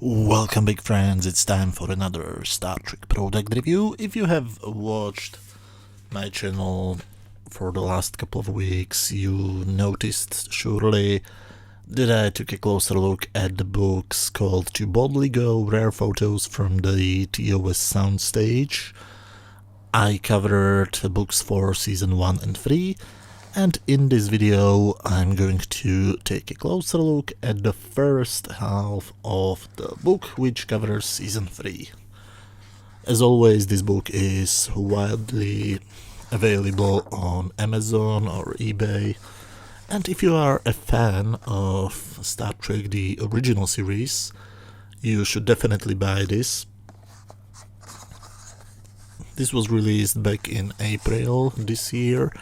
Welcome, big friends. It's time for another Star Trek product review. If you have watched my channel for the last couple of weeks, you noticed surely that I took a closer look at the books called To Boldly Go, Rare Photos from the TOS Soundstage. I covered books for season 1 and 3, and in this video I'm going to take a closer look at the first half of the book, which covers season 3. As always, this book is widely available on Amazon or eBay, and if you are a fan of Star Trek the original series, you should definitely buy this. This was released back in April this year.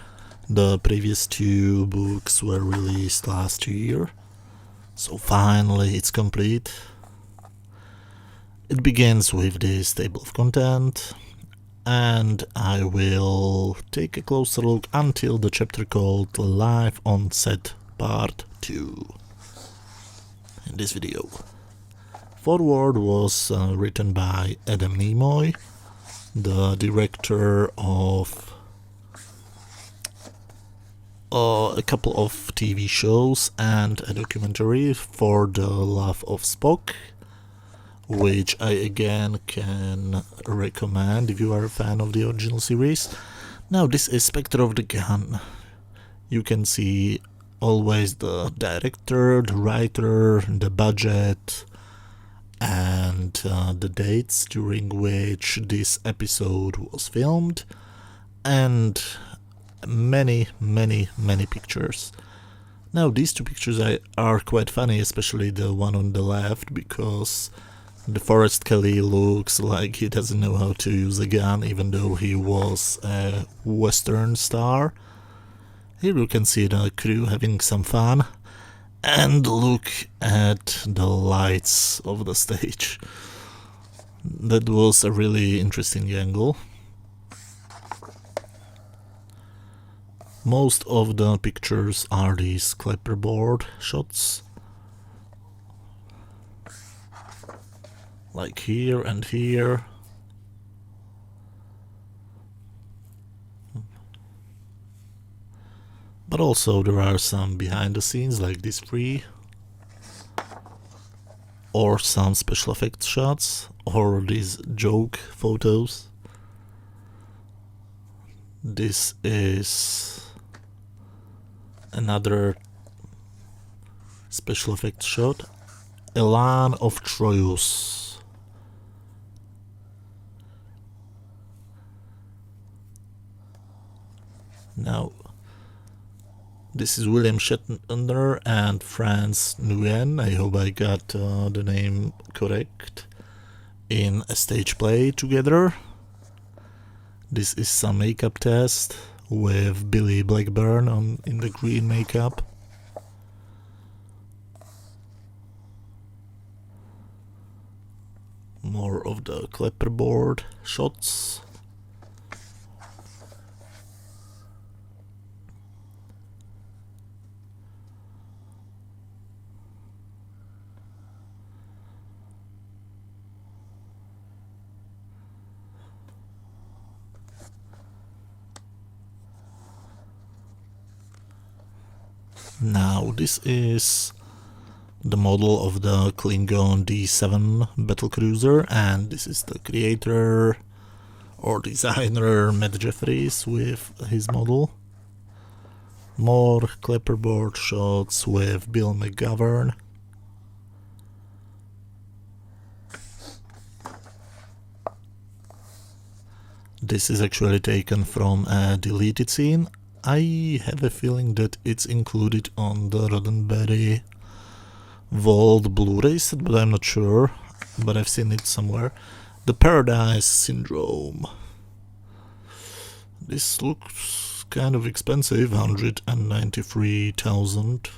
The previous two books were released last year, so finally it's complete. It begins with this table of content, and I will take a closer look until the chapter called Live on Set Part 2 in this video. Foreword was written by Adam Nimoy, the director of a couple of TV shows and a documentary, For the Love of Spock, which I again can recommend if you are a fan of the original series. Now, this is Spectre of the Gun. You can see always the director, the writer, the budget, and the dates during which this episode was filmed, and many pictures. Now, these two pictures are quite funny, especially the one on the left, because DeForest Kelley looks like he doesn't know how to use a gun, even though he was a Western star. Here you can see the crew having some fun, and look at the lights of the stage. That was a really interesting angle. Most of the pictures are these clapperboard shots, like here and here. But also there are some behind the scenes, like these three, or some special effects shots, or these joke photos. This is another special effects shot. Elan of Troyus. Now, this is William Shatner and France Nguyen, I hope I got the name correct, in a stage play together. This is some makeup test with Billy Blackburn in the green makeup. More of the clapperboard shots. Now, this is the model of the Klingon D7 battlecruiser, and this is the creator or designer Matt Jeffries with his model. More clapperboard shots with Bill McGovern. This is actually taken from a deleted scene. I have a feeling that it's included on the Roddenberry Vault Blu-ray set, but I'm not sure, but I've seen it somewhere. The Paradise Syndrome. This looks kind of expensive, 193,000.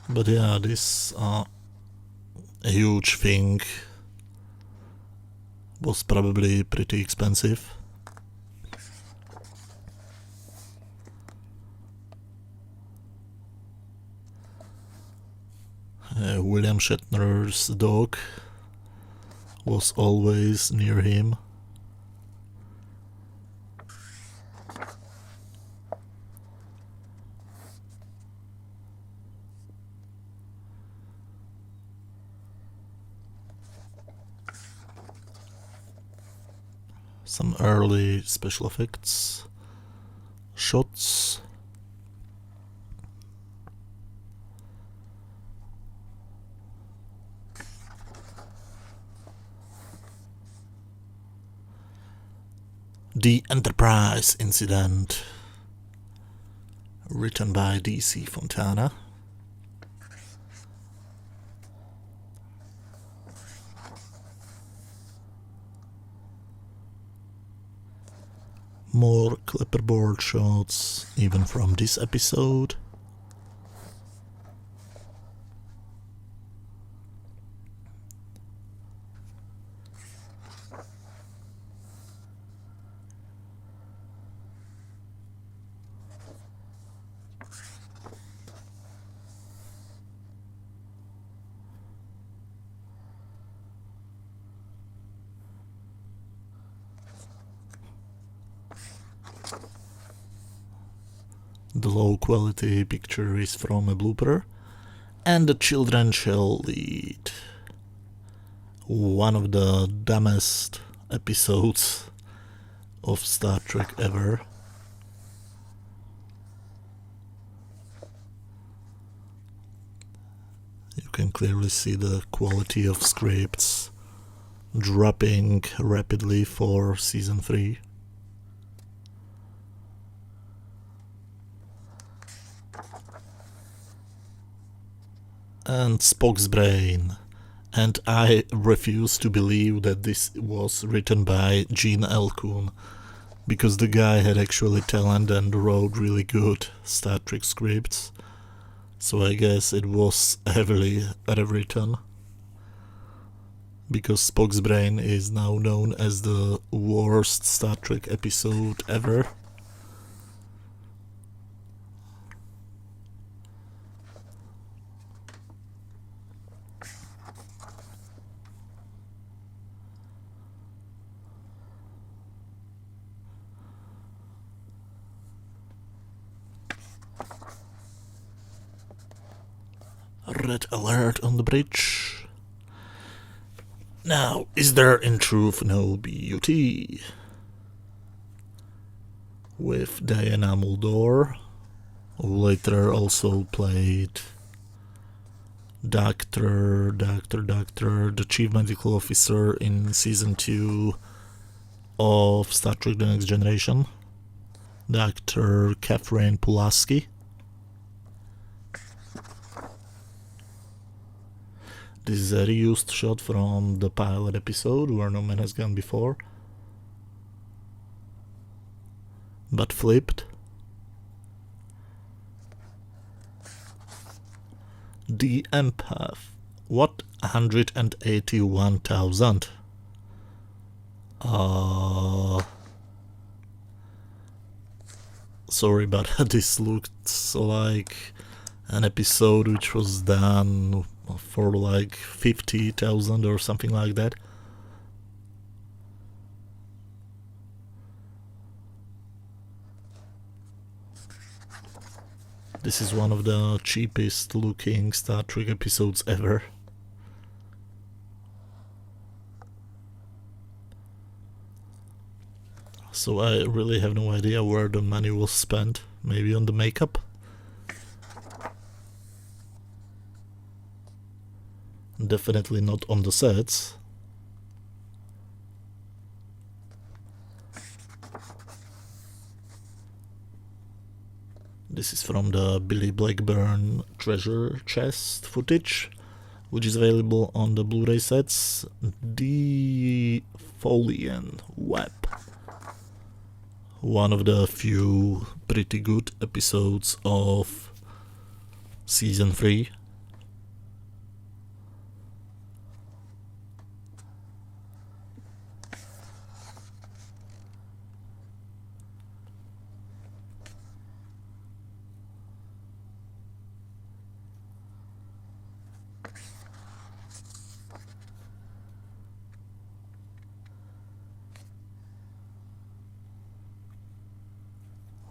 But yeah, this a huge thing was probably pretty expensive. William Shatner's dog was always near him. Some early special effects shots. The Enterprise Incident, written by DC Fontana. More clipperboard shots, even from this episode. The low quality picture is from a blooper, and the children shall lead. One of the dumbest episodes of Star Trek ever. You can clearly see the quality of scripts dropping rapidly for season 3. And Spock's brain. And I refuse to believe that this was written by Gene Elkoon, because the guy had actually talent and wrote really good Star Trek scripts. So I guess it was heavily rewritten, because Spock's brain is now known as the worst Star Trek episode ever. Red alert on the bridge. Now, is there in truth no BUT? With Diana Muldaur, who later also played Doctor, the Chief Medical Officer in Season 2 of Star Trek The Next Generation, Dr. Catherine Pulaski. This is a reused shot from the pilot episode where no man has gone before, but flipped. The Empath. What? 181,000? Sorry, but this looks like an episode which was done for like 50,000 or something like that. This is one of the cheapest looking Star Trek episodes ever. So I really have no idea where the money was spent. Maybe on the makeup? Definitely not on the sets. This is from the Billy Blackburn treasure chest footage, which is available on the Blu-ray sets. The Folian Web. One of the few pretty good episodes of Season 3.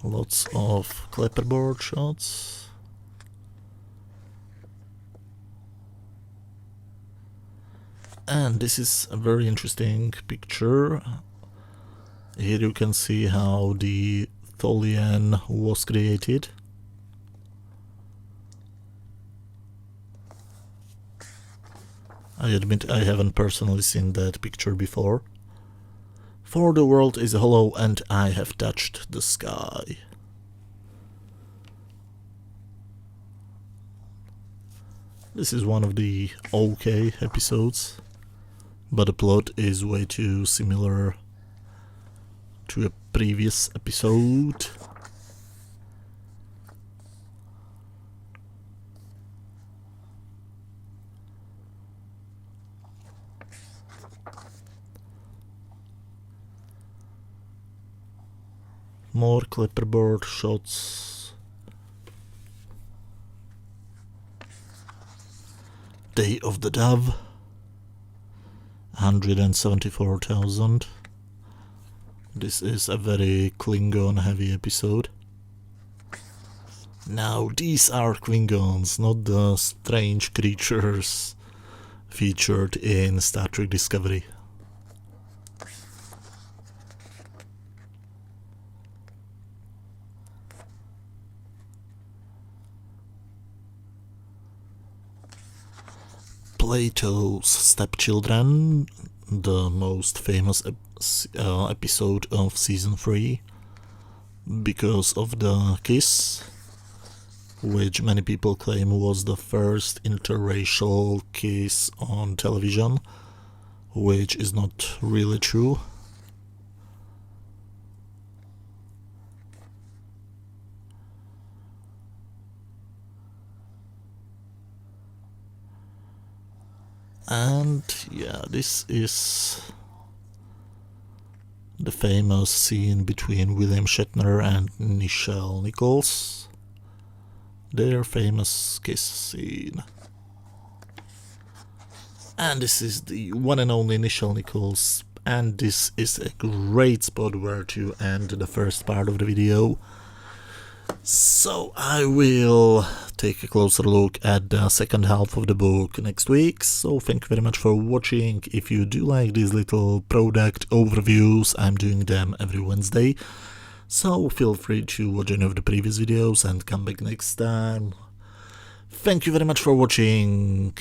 Lots of clapperboard shots. And this is a very interesting picture. Here you can see how the Tholian was created. I admit I haven't personally seen that picture before. For the world is hollow and I have touched the sky. This is one of the okay episodes, but the plot is way too similar to a previous episode. More clapperboard shots. Day of the Dove. 174,000. This is a very Klingon heavy episode. Now these are Klingons, not the strange creatures featured in Star Trek Discovery. Plato's Stepchildren, the most famous episode of season 3, because of the kiss, which many people claim was the first interracial kiss on television, which is not really true. And yeah, this is the famous scene between William Shatner and Nichelle Nichols. Their famous kiss scene. And this is the one and only Nichelle Nichols. And this is a great spot where to end the first part of the video. So I will take a closer look at the second half of the book next week. So thank you very much for watching. If you do like these little product overviews, I'm doing them every Wednesday. So feel free to watch any of the previous videos and come back next time. Thank you very much for watching.